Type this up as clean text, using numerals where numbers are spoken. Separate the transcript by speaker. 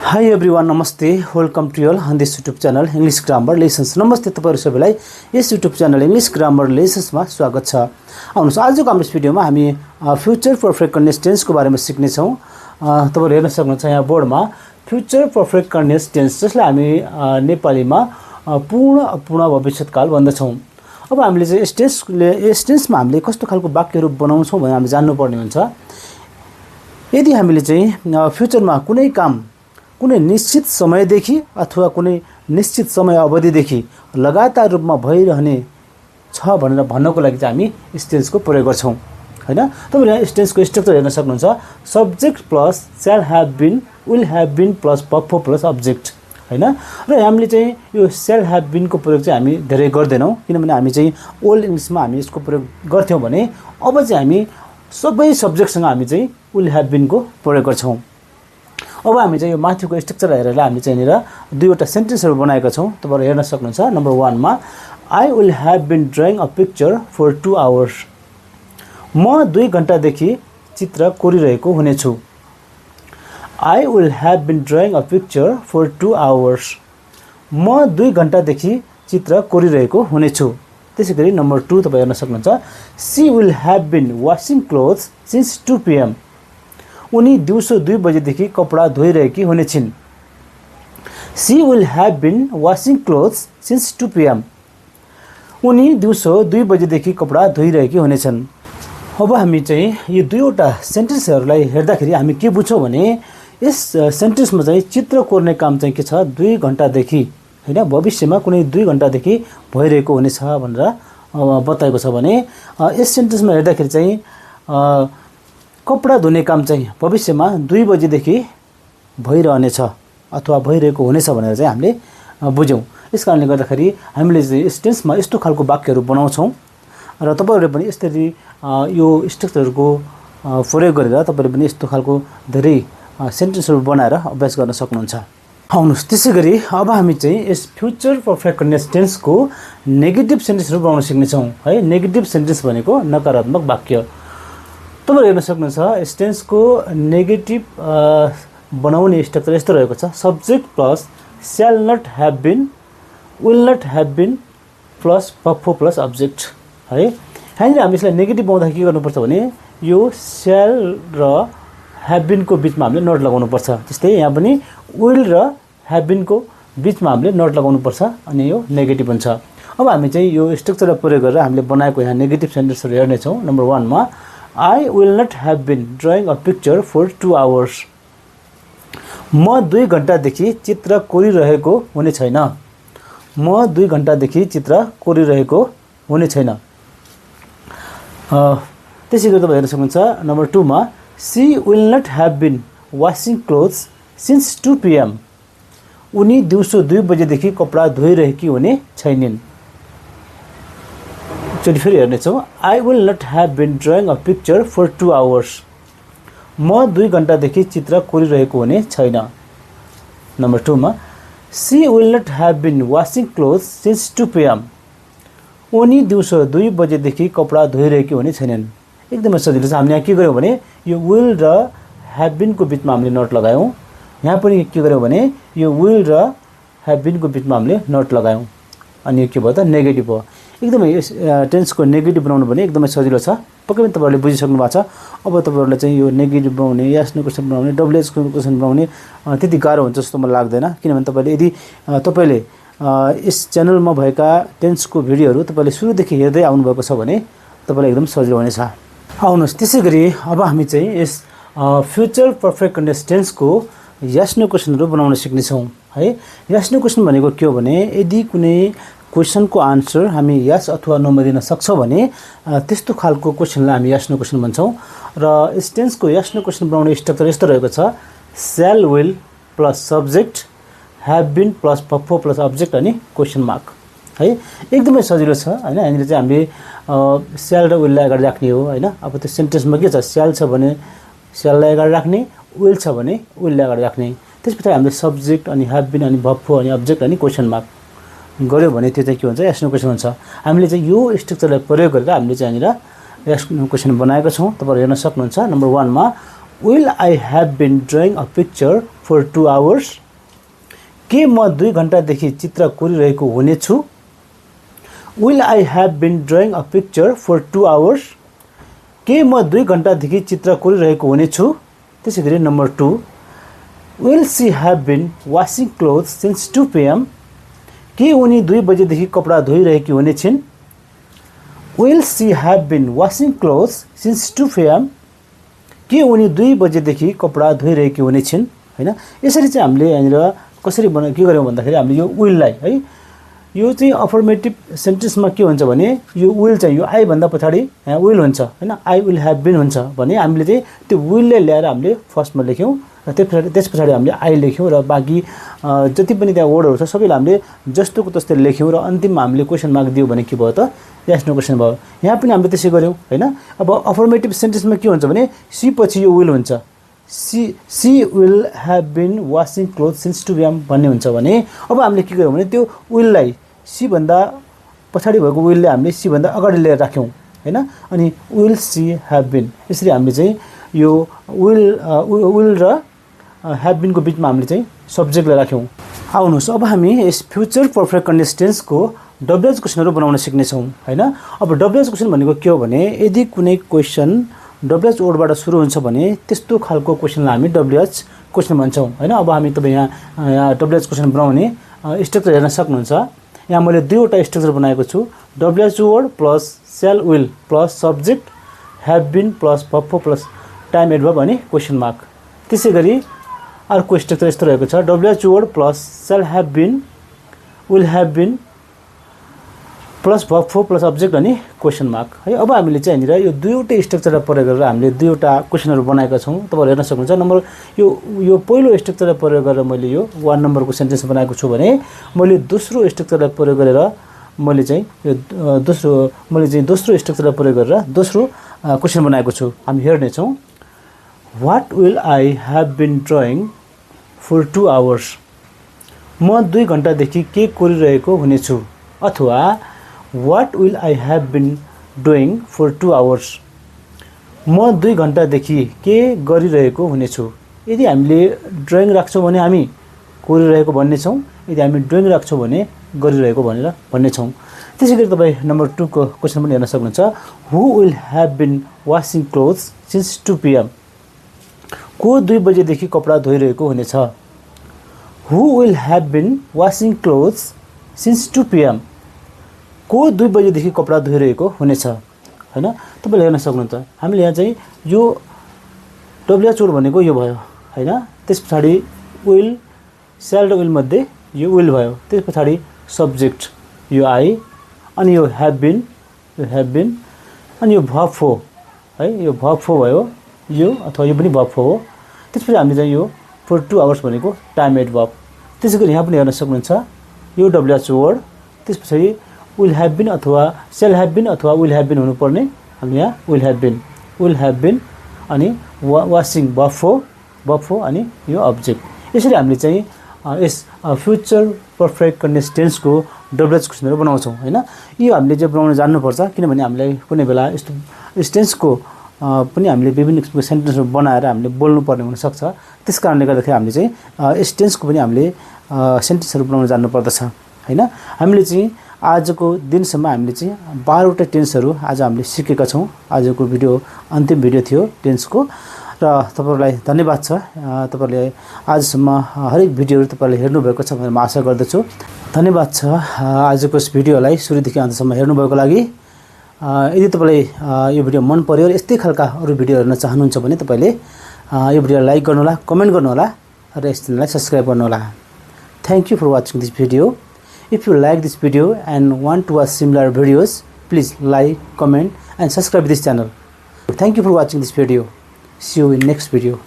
Speaker 1: Hi everyone, नमस्ते, welcome to यल on this YouTube channel English Grammar Lessons। नमस्ते तपाईहरु सबैलाई यस YouTube channel English Grammar Lessons मा स्वागत छ। आउनुस आजको हाम्रो भिडियोमा हामी फ्युचर परफेक्ट कन्टिन्युअस टेन्स को बारेमा सिक्ने छौं। तपाईहरु हेर्न सक्नुहुन्छ यहाँ बोर्डमा फ्युचर परफेक्ट कन्टिन्युअस टेन्स जसलाई हामी नेपालीमा पूर्ण अपूर्ण भविष्यकाल भन्दछौं। अब हामीले चाहिँ यस टेन्समा हामीले कस्तो खालको वाक्यहरु बनाउँछौं भने हामी जान्नु पर्ने हुन्छ। यदि हामीले चाहिँ फ्युचरमा कुनै काम कुनै निश्चित समयदेखि अथवा कुनै निश्चित समय अवधिदेखि लगातार रूपमा भइरहने छ भनेर भन्नको लागि चाहिँ हामी यस टेन्सको प्रयोग गर्छौं, हैन। तपाईले यस टेन्सको स्ट्रक्चर हेर्न सक्नुहुन्छ। Subject plus shall have been, will have been plus verb plus object, हैन। र हामीले चाहिँ यो शैल हैव बीन को प्रयोग चाहिँ हामी धेरै गर्दैनौं, किनभने हामी चाहिँ ओल्ड इंग्लिशमा हामी यसको प्रयोग गर्थ्यौं भने अब चाहिँ हामी सबै सब्जेक्टसँग हामी चाहिँ विल हैव बीन को प्रयोग गर्छौं। अब हामी चाहिँ यो माथिको स्ट्रक्चर हेरेर हामी चाहिँ यहाँनिर दुईवटा सेन्टेन्सहरु बनाएका छौं। तपाईहरु हेर्न सक्नुहुन्छ। नम्बर 1 मा I will have been drawing a picture for 2 hours. म 2 घण्टादेखि चित्र कोरिरहेको हुनेछु। I will have been drawing a picture for 2 hours. म 2 घण्टादेखि चित्र कोरिरहेको हुनेछु। त्यसैगरी नम्बर 2 तपाई हेर्न सक्नुहुन्छ। She will have been washing clothes since 2 PM। उनी दिउँसो 2 बजेदेखि कपडा धोइरहेकी हुनेछिन्। She will have been washing clothes since 2 PM। उनी दिउँसो 2 बजेदेखि कपडा धोइरहेकी हुनेछन्। अब हामी चाहिँ यो दुईवटा सेन्टेन्सहरुलाई हेर्दाखेरि हामी के बुझ्छौं भने यस सेन्टेन्समा चाहिँ चित्र कोर्ने काम चाहिँ के छ, 2 घण्टादेखि, हैन, भविष्यमा कुनै 2 घण्टादेखि भइरहेको हुनेछ भनेर बताएको छ भने यस सेन्टेन्समा हेर्दाखेरि चाहिँ कपडा धुने काम चाहिँ भविष्यमा 2 बजेदेखि भइरहनेछ अथवा भइरहेको हुनेछ भनेर चाहिँ हामीले बुझ्यौं। यसकारणले गर्दाखेरि हामीले चाहिँ यस टेन्समा यस्तो खालको वाक्यहरु बनाउँछौं र तपाईहरुले पनि यसरी यो स्ट्रक्चरको प्रयोग गरेर तपाईहरुले पनि यस्तो खालको धेरै सेन्टेन्सहरु बनाएर अभ्यास गर्न सक्नुहुन्छ। आउनुस त्यसैगरी अब हामी चाहिँ यस फ्युचर परफेक्ट कन्टिन्युअस टेन्सको नेगेटिभ सेन्टेन्सहरु बनाउन सिक्ने छौं, है। नेगेटिभ सेन्टेन्स भनेको नकारात्मक वाक्य। तपाईहरु हेर्न सक्नुहुन्छ। यस टेन्सको नेगेटिभ बनाउने स्ट्रक्चर यस्तो रहेको छ। Subject plus shall not have been, will not have been plus verb plus object, है। यहाँनिर हामी यसलाई नेगेटिभ बनाउँदा के गर्नुपर्छ भने यो शैल र हैव बीन को बीचमा हामीले नट लगाउनु पर्छ। त्यस्तै यहाँ पनि विल र हैव बीन को बीचमा हामीले नट लगाउनु पर्छ अनि यो नेगेटिभ हुन्छ। अब हामी चाहिँ यो स्ट्रक्चरलाई प्रयोग गरेर हामीले बनाएको यहाँ नेगेटिभ सेन्टेन्सहरु हेर्ने छौं। नम्बर 1 मा I will not have been drawing a picture for 2 hours. म 2 घण्टादेखि चित्र कोरिरहेको हुने छैन। म 2 घण्टादेखि चित्र कोरिरहेको हुने छैन। त्यसैगरी तपाईहरु हेर्न सक्नुहुन्छ। नम्बर 2 मा she will not have been washing clothes since 2 PM. उनी दिउँसो 2 बजेदेखि कपडा धोइरहेकी हुने छैनन्। फेरि हेर्ने छौं। I will not have been drawing a picture for 2 hours. म 2 घण्टादेखि चित्र कोरिरहेको हुने छैन। नम्बर 2 मा she will not have been washing clothes since 2 PM। उनी दिउँसो 2 बजेदेखि कपडा धोइरहेकी हुने छैनन्। एकदमै सजिलो छ। हामीले यहाँ के गर्यौं भने यो विल र हैव बीन को बीचमा हामीले नट लगायौं। यहाँ पनि के गर्यौं भने यो विल र हैव बीन को बीचमा हामीले नट लगायौं अनि यो के भयो त नेगेटिभ हो। एकदमै यस टेन्सको नेगेटिभ बनाउनु पनि एकदमै सजिलो छ। पक्कै पनि तपाईहरुले बुझिसक्नु भएको छ। अब तपाईहरुलाई चाहिँ यो नेगेटिभ बनाउने, यस नो क्वेशन बनाउने, डब्ल्युएच क्वेशन बनाउने त्यति गाह्रो हुन्छ जस्तो मलाई लाग्दैन, किनभने तपाईले यदि तपाईले यस च्यानलमा भएका टेन्सको भिडियोहरु तपाईले सुरुदेखि हेर्दै आउनु भएको छ भने तपाईलाई एकदम सजिलो हुनेछ। आउनुस् त्यसैगरी अब हामी चाहिँ यस फ्युचर परफेक्ट कन्टिन्युअस टेन्सको यस नो क्वेशनहरु बनाउन सिक्ने छौं, है। यस नो क्वेशन भनेको के हो भने यदि कुनै क्वेशनको आन्सर हामी यस अथवा नोमा दिन सक्छौं भने त्यस्तो खालको क्वेशनलाई हामी यस नो क्वेशन भन्छौं। र यस टेन्सको यस नो क्वेशन बनाउने स्ट्रक्चर यस्तो रहेको छ। Shall will plus subject, have been plus verb plus object अनि क्वेशन मार्क, है। एकदमै सजिलो छ, हैन। यहाँनिर चाहिँ हामीले शैल र विल लाई अगाडि राख्ने हो, हैन। अब त्यो सेन्टेन्समा के छ, शैल छ भने शैल लाई अगाडि राख्ने, विल छ भने विल लाई अगाडि राख्ने। त्यसपछि हामीले सब्जेक्ट अनि हैव बीन अनि वर्ब अनि अब्जेक्ट अनि क्वेशन मार्क गर्यो भने त्यो चाहिँ के हुन्छ, यस नो क्वेशन हुन्छ। हामीले चाहिँ यो स्ट्रक्चरलाई प्रयोग गरेर हामीले चाहिँ यहाँनिर यस नो क्वेशन बनाएको छौं। तपाईहरु हेर्न सक्नुहुन्छ। नम्बर 1 मा Will I have been drawing a picture for 2 hours? के म 2 घण्टादेखि चित्र कोरिरहेको हुनेछु? Will I have been drawing a picture for 2 hours? के म 2 घण्टादेखि चित्र कोरिरहेको हुनेछु? त्यसैगरी number 2, Will she have been washing clothes since 2 p.m? के उनी 2 बजेदेखि कपडा धोइरहेकी हुनेछिन्? Will she have been washing clothes since 2 p.m? के उनी 2 बजेदेखि कपडा धोइरहेकी हुनेछिन्? हैन, यसरी चाहिँ हामीले यहाँनिर कसरी के गर्यौं भन्दाखेरि हामीले यो विललाई है, यो चाहिँ अफर्मेटिभ सेन्टेन्समा के हुन्छ भने यो विल चाहिँ यो आई भन्दा पछाडी विल हुन्छ हैन, आई विल हैव बीन हुन्छ भने हामीले चाहिँ त्यो विललाई ल्याएर हामीले फर्स्टमा लेख्यौं र त्यस पछाडी हामीले आई लेख्यौं र बाँकी जति पनि त्यहाँ वर्डहरु छ सबैलाई हामीले जस्तोको त्यस्तै लेख्यौं र अन्तिममा हामीले क्वेशन मार्क दियौ भने के भयो त यस नो क्वेशन भयो। यहाँ पनि हामीले त्यसै गर्यौं हैन। अब अफर्मेटिभ सेन्टेन्समा के हुन्छ भने सी पछि यो विल हुन्छ, she will have been washing cloth since 2 p.m भन्ने हुन्छ भने अब हामीले के गर्यौं भने त्यो विललाई सी भन्दा पछाडी भएको विलले हामीले सी भन्दा अगाडि ल्याएर राख्यौं हैन, अनि विल सी हैव बीन यसरी हामीले चाहिँ यो विल र हैव बीन को बीचमा हामीले चाहिँ सब्जेक्टलाई राख्यौं। आउनुस् अब हामी यस फ्युचर परफेक्ट कन्टिन्युअस टेन्स को डब्ल्युएच क्वेशनहरु बनाउन सिक्ने छौं हैन। अब डब्ल्युएच क्वेशन भनेको के हो भने यदि कुनै क्वेशन डब्ल्युएच वर्डबाट सुरु हुन्छ भने त्यस्तो खालको क्वेशनलाई हामी डब्ल्युएच क्वेशन भन्छौं हैन। अब हामी तपाई यहाँ डब्ल्युएच क्वेशन बनाउने स्ट्रक्चर हेर्न सक्नुहुन्छ। यहाँ मैले दुईवटा स्ट्रक्चर बनाएको छु, WH word plus shall will plus subject have been plus verb plus time adverb अनि क्वेशन मार्क। त्यसैगरी अर्को स्ट्रक्चर यस्तो रहेको छ, WH word plus shall have been will have been plus verb plus subject अनि question mark है। अब हामीले चाहिँ यहाँनिर यो दुईवटै स्ट्रक्चरलाई प्रयोग गरेर हामीले दुईवटा क्वेशनहरु बनाएका छौं। तपाईहरु हेर्न सक्नुहुन्छ। नम्बर यो पहिलो स्ट्रक्चरलाई प्रयोग गरेर मैले यो 1 नम्बरको सेन्टेन्स बनाएको छु भने मैले दोस्रो स्ट्रक्चरलाई प्रयोग गरेर मैले चाहिँ दोस्रो स्ट्रक्चरलाई प्रयोग गरेर दोस्रो क्वेशन बनाएको छु। हामी हेर्ने छौं। What will I have been drawing for 2 hours? म 2 घण्टादेखि के कोरिरहेको हुनेछु। अथवा What will I have been doing for 2 hours? म 2 घण्टादेखि के गरिरहेको हुनेछु। यदि हामीले ड्राइङ राख्छौं भने हामी कोरिरहेको भन्ने छौं, यदि हामी ड्राइङ राख्छौं भने गरिरहेको भनेर भन्ने छौं। त्यसैगरी तपाई नम्बर 2 को क्वेशन पनि हेर्न सक्नुहुन्छ। Who will have been washing clothes since 2 p.m? को 2 बजेदेखि कपडा धोइरहेको हुनेछ। Who will have been washing clothes since 2 p.m? को 2 बजेदेखि कपडा धोइरहेको हुनेछ हैन। तपाईले हेर्न सक्नुहुन्छ। हामीले यहाँ चाहिँ यो डब्ल्युएच वर्ड भनेको यो भयो हैन। त्यसपछि विल सेल र विल मध्ये यो विल भयो, त्यसपछि सब्जेक्ट यो आई अनि यो हैव बीन अनि यो भर्ब फो है, यो भर्ब फो भयो यो अथवा यो पनि भर्ब फो हो। त्यसपछि हामीले चाहिँ यो फर 2 आवर्स भनेको टाइम एडभर्ब। त्यसैगरी यहाँ पनि हेर्न सक्नुहुन्छ यो डब्ल्युएच वर्ड, त्यसपछि विल हैव बीन अथवा सेल हैव बीन अथवा विल हैव बीन हुनुपर्ने। हामी यहाँ विल हैव बीन अनि वाशिङ भर्ब फो अनि यो अब्जेक्ट। यसरी हामीले चाहिँ यस फ्युचर परफेक्ट कन्टिन्युअस टेन्स को डब्ल्युएच क्वेशनहरु बनाउँछौं हैन। यो हामीले चाहिँ बनाउन जान्नुपर्छ, किनभने हामीलाई कुनै बेला यस्तो टेन्स को पनि हामीले विभिन्न किसिमको सेन्टेन्सहरु बनाएर हामीले बोल्नु पर्ने हुन सक्छ। त्यसकारणले गर्दाखेरि हामीले चाहिँ यस टेन्सको पनि हामीले सेन्टेन्सहरु बनाउन जान्नु पर्दछ हैन। हामीले चाहिँ आजको दिनसम्म हामीले चाहिँ 12 वटा टेन्सहरु आज हामीले सिकेका छौं। आजको भिडियो अन्तिम भिडियो थियो टेन्सको र तपाईहरुलाई धन्यवाद छ। तपाईहरुले आजसम्म हरेक भिडियोहरु तपाईहरुले हेर्नु भएको छ भनेर म आशा गर्दछु। धन्यवाद छ आजको यस भिडियोलाई सुरुदेखि अन्तसम्म हेर्नु भएको लागि। यदि तपाईलाई यो भिडियो मन पर्यो र यस्तै खालका अरु भिडियो हेर्न चाहनुहुन्छ भने तपाईले यो भिडियोलाई लाइक गर्नु होला, कमेन्ट गर्नु होला र यस च्यानललाई सब्स्क्राइब गर्नु होला। Thank you for watching this video. If you like this video and want to watch similar videos, please like, comment and subscribe this channel. Thank you for watching this video. See you in next video.